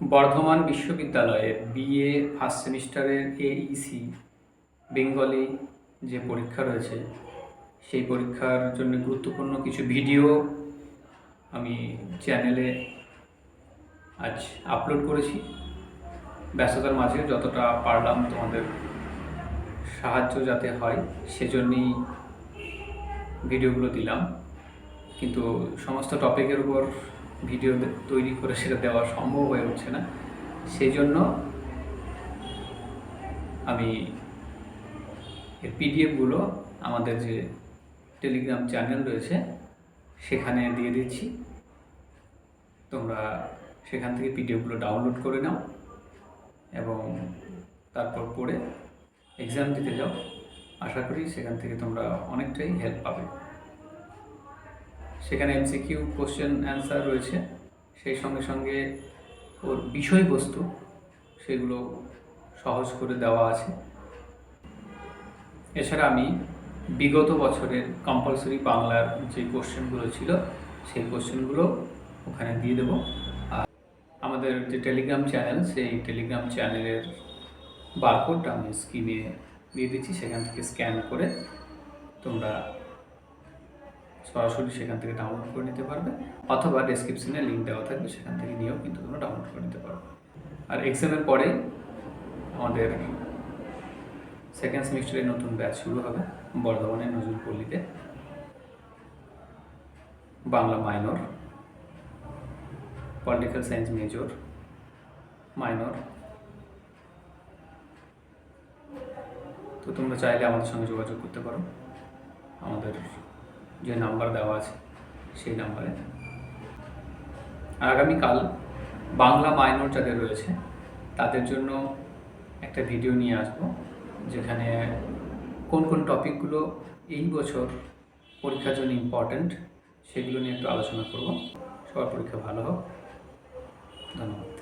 বর্ধমান বিশ্ববিদ্যালয়ের BA first সেমিস্টারের Aisi Bengali যে পরীক্ষা রয়েছে সেই পরীক্ষার জন্য গুরুত্বপূর্ণ কিছু ভিডিও আমি চ্যানেলে আজ আপলোড করেছি। ব্যস্ততার মাঝে যতটা পারলাম তোমাদের সাহায্য যাতে হয় সেজন্যই ভিডিওগুলো দিলাম, কিন্তু সমস্ত টপিকের উপর ভিডিও তৈরি করে সেটা দেওয়া সম্ভব হয়ে উঠছে না। সেই জন্য আমি এর পিডিএফগুলো আমাদের যে টেলিগ্রাম চ্যানেল রয়েছে সেখানে দিয়ে দিচ্ছি। তোমরা সেখান থেকে পিডিএফগুলো ডাউনলোড করে নাও এবং তারপর পড়ে এক্সাম দিতে যাও। আশা করি সেখান থেকে তোমরা অনেকটাই হেল্প পাবে। সেখানে এমসিকিউ কোশ্চেন অ্যান্সার রয়েছে, সেই সঙ্গে সঙ্গে ওর বিষয়বস্তু সেগুলো সহজ করে দেওয়া আছে। এছাড়া আমি বিগত বছরের কম্পালসরি বাংলার যে কোশ্চেনগুলো ছিল সেই কোশ্চেনগুলো ওখানে দিয়ে দেবো। আর আমাদের যে টেলিগ্রাম চ্যানেল সেই টেলিগ্রাম চ্যানেলের বারকোডটা আমি স্ক্রিনে দিয়ে দিচ্ছি, সেখান থেকে স্ক্যান করে তোমরা সরাসরি সেখান থেকে ডাউনলোড করে নিতে পারবে, অথবা ডেসক্রিপশনে লিঙ্ক দেওয়া থাকবে, সেখান থেকে নিয়েও কিন্তু তোমরা ডাউনলোড করে নিতে পারবে। আর এক্সামের পরে আমাদের সেকেন্ড সেমিস্টারের নতুন ব্যাচ শুরু হবে বর্ধমানের নজরুলপল্লীতে। Bangla minor, political science major, minor. তো তোমরা চাইলে আমাদের সঙ্গে যোগাযোগ করতে পারো আমাদের যে নাম্বার দেওয়া আছে সেই নাম্বারে। আর আগামীকাল বাংলা মাইনর যাদের রয়েছে তাদের জন্য একটা ভিডিও নিয়ে আসবো, যেখানে কোন কোন টপিকগুলো এই বছর পরীক্ষার জন্য ইম্পর্ট্যান্ট সেগুলো নিয়ে একটু আলোচনা করব। সবার পরীক্ষা ভালো হোক। ধন্যবাদ।